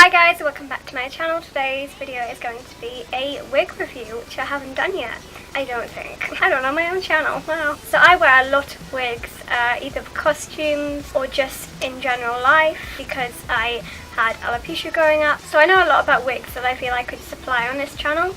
Hi guys, welcome back to my channel. Today's video is going to be a wig review, which I haven't done yet. I don't think. I don't know my own channel. Wow. So I wear a lot of wigs, either for costumes or just in general life, because I had alopecia growing up. So I know a lot about wigs that I feel I could supply on this channel.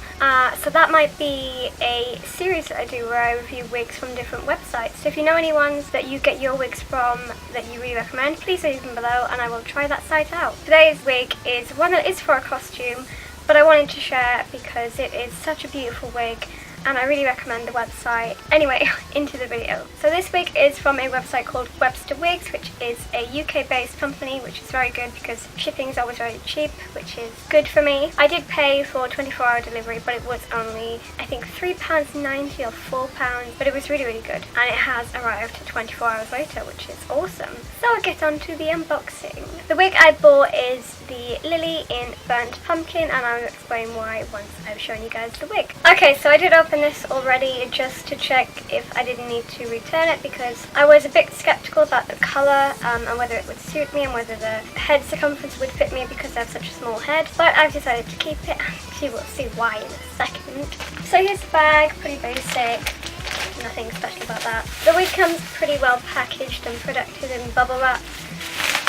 So that might be a series that I do where I review wigs from different websites. So if you know any ones that you get your wigs from that you really recommend, please leave them below and I will try that site out. Today's wig is one that is for a costume, but I wanted to share because it is such a beautiful wig and I really recommend the website. Anyway, into the video. So this wig is from a website called Webster Wigs, which is a UK based company, which is very good because shipping is always very cheap, which is good for me. I did pay for 24-hour delivery, but it was only, I think, £3.90 or £4, but it was really, really good. And it has arrived 24 hours later, which is awesome. So I'll get on to the unboxing. The wig I bought is the Lily in Burnt Pumpkin, and I'll explain why once I've shown you guys the wig. Okay, so I did open this already just to check if I didn't need to return it because I was a bit skeptical about the colour and whether it would suit me and whether the head circumference would fit me because I have such a small head, but I've decided to keep it and you will see why in a second. So here's the bag, pretty basic, nothing special about that. The wig comes pretty well packaged and protected in bubble wrap,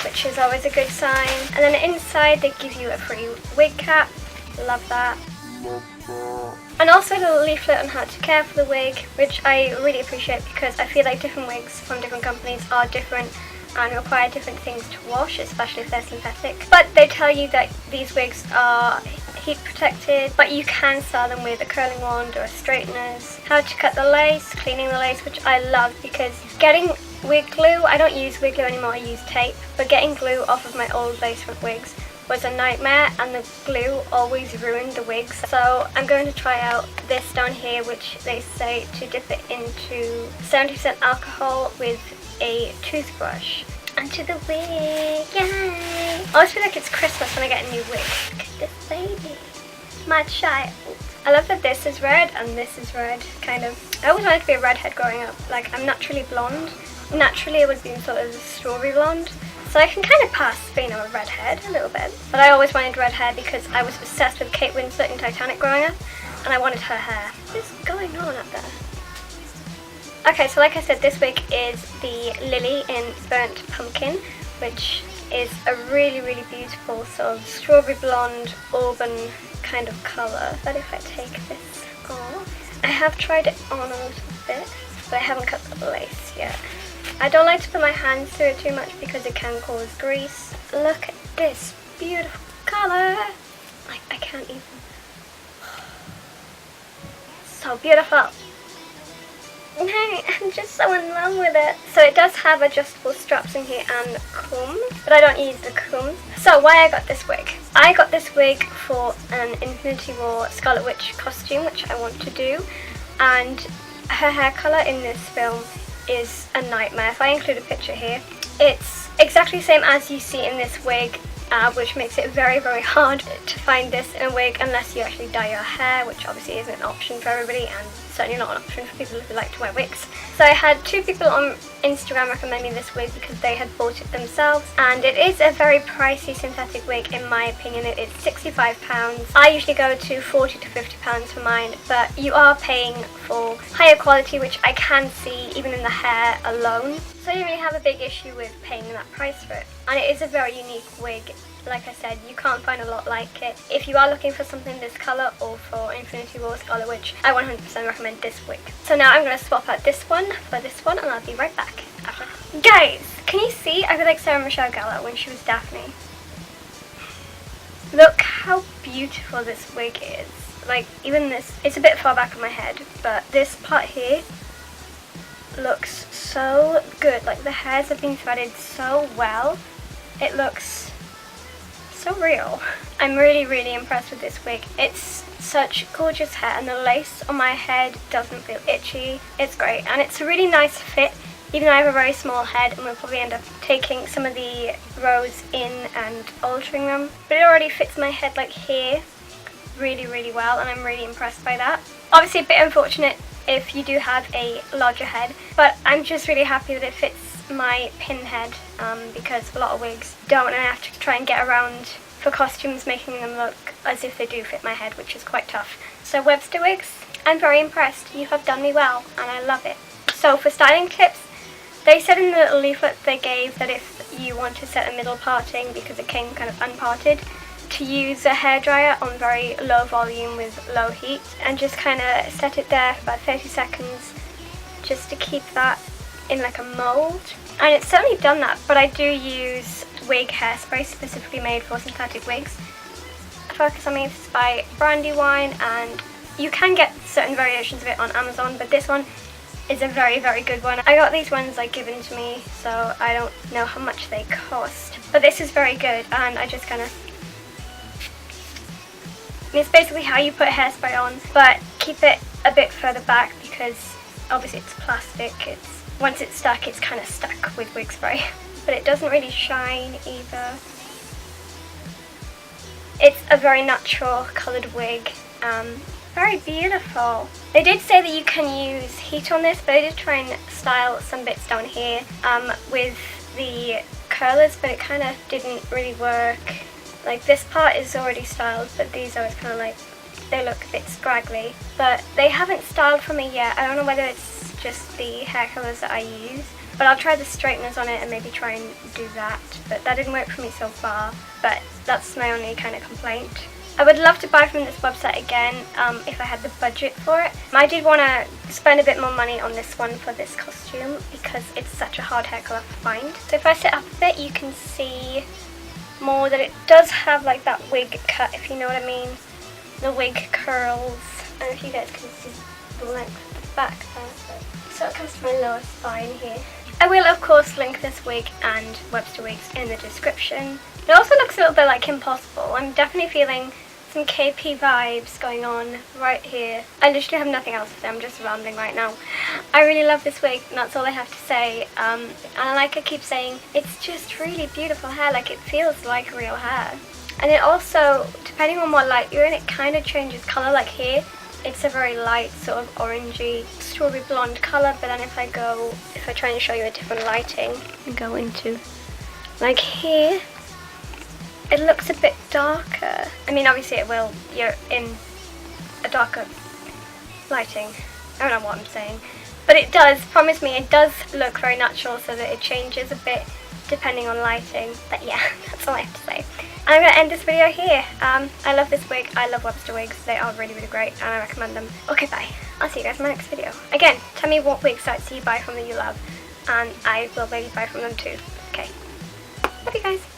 which is always a good sign. And then inside they give you a free wig cap, love that. And also a little leaflet on how to care for the wig, which I really appreciate because I feel like different wigs from different companies are different and require different things to wash, especially if they're synthetic. But they tell you that these wigs are heat protected, but you can style them with a curling wand or a straighteners. How to cut the lace, cleaning the lace, which I love because getting wig glue, I don't use wig glue anymore, I use tape, but getting glue off of my old lace front wigs was a nightmare and the glue always ruined the wigs. So I'm going to try out this down here, which they say to dip it into 70% alcohol with a toothbrush. Onto the wig, yay! I always feel like it's Christmas when I get a new wig. Look at this baby, my child. I love that this is red and this is red, kind of. I always wanted to be a redhead growing up. Like, I'm naturally blonde. Naturally I was being sort of strawberry blonde. So I can kind of pass being a redhead a little bit. But I always wanted red hair because I was obsessed with Kate Winslet in Titanic growing up. And I wanted her hair. What is going on up there? Okay, so like I said, this wig is the Lily in Burnt Pumpkin, which is a really, really beautiful sort of strawberry blonde auburn kind of colour. But if I take this off, I have tried it on a little bit, but I haven't cut the lace yet. I don't like to put my hands through it too much because it can cause grease. Look at this beautiful colour. I can't even. So beautiful. I'm just so in love with it. So it does have adjustable straps in here and combs, but I don't use the combs. So why I got this wig? I got this wig for an Infinity War Scarlet Witch costume, which I want to do, and her hair colour in this film is a nightmare. If I include a picture here, it's exactly the same as you see in this wig, which makes it very, very hard to find this in a wig unless you actually dye your hair, which obviously isn't an option for everybody and certainly not an option for people who like to wear wigs. So I had two people on Instagram recommend me this wig because they had bought it themselves, and it is a very pricey synthetic wig in my opinion. It is £65. I usually go to £40 to £50 for mine, but you are paying for higher quality, which I can see even in the hair alone. So I didn't really have a big issue with paying that price for it. And it is a very unique wig. Like I said, you can't find a lot like it. If you are looking for something this colour or for Infinity War Scarlet Witch, I 100% recommend this wig. So now I'm going to swap out this one for this one and I'll be right back after. Guys, can you see? I feel like Sarah Michelle Gellar when she was Daphne. Look how beautiful this wig is. Like, even this, it's a bit far back on my head, but this part here looks so good. Like, the hairs have been threaded so well. It looks so real. I'm really, really impressed with this wig. It's such gorgeous hair and the lace on my head doesn't feel itchy. It's great and it's a really nice fit, even though I have a very small head and we'll probably end up taking some of the rows in and altering them. But it already fits my head like here really, really well and I'm really impressed by that. Obviously a bit unfortunate if you do have a larger head, but I'm just really happy that it fits my pin head because a lot of wigs don't and I have to try and get around for costumes, making them look as if they do fit my head, which is quite tough. So Webster Wigs, I'm very impressed. You have done me well and I love it. So for styling tips, they said in the little leaflet they gave that if you want to set a middle parting, because it came kind of unparted, to use a hairdryer on very low volume with low heat and just kind of set it there for about 30 seconds just to keep that in like a mold. And it's certainly done that, but I do use wig hairspray specifically made for synthetic wigs. Focus on Me is by Brandywine, and you can get certain variations of it on Amazon, but this one is a very, very good one. I got these ones like given to me, so I don't know how much they cost, but this is very good. And I just kind of, it's basically how you put hairspray on, but keep it a bit further back because obviously it's plastic. Once it's stuck, it's kind of stuck with wig spray. But it doesn't really shine either. It's a very natural coloured wig. Very beautiful. They did say that you can use heat on this, but I did try and style some bits down here with the curlers, but it kind of didn't really work. Like this part is already styled, but these are kind of like, they look a bit scraggly. But they haven't styled for me yet. I don't know whether it's just the hair colours that I use, but I'll try the straighteners on it and maybe try and do that. But that didn't work for me so far, but that's my only kind of complaint. I would love to buy from this website again if I had the budget for it. I did want to spend a bit more money on this one for this costume because it's such a hard hair colour to find. So if I sit up a bit, you can see more that it does have like that wig cut, if you know what I mean. The wig curls. I don't know if you guys can see the length of the back there. So it comes to my lower spine here. I will of course link this wig and Webster Wigs in the description. It also looks a little bit like Impossible. I'm definitely feeling some KP vibes going on right here. I literally have nothing else to say, I'm just rambling right now. I really love this wig and that's all I have to say. And like I keep saying, it's just really beautiful hair, like it feels like real hair. And it also, depending on what light you're in, it kind of changes colour. Like here, it's a very light sort of orangey strawberry blonde colour, but then if I try and show you a different lighting and go into like here, it looks a bit darker. I mean obviously it will, you're in a darker lighting. I don't know what I'm saying, but it does, promise me, it does look very natural so that it changes a bit depending on lighting. But yeah, that's all I have to say. And I'm going to end this video here. I love this wig, I love Webster Wigs, they are really, really great and I recommend them. Okay, bye. I'll see you guys in my next video. Again, tell me what wig sites you buy from that you love and I will maybe buy from them too. Okay, love you guys.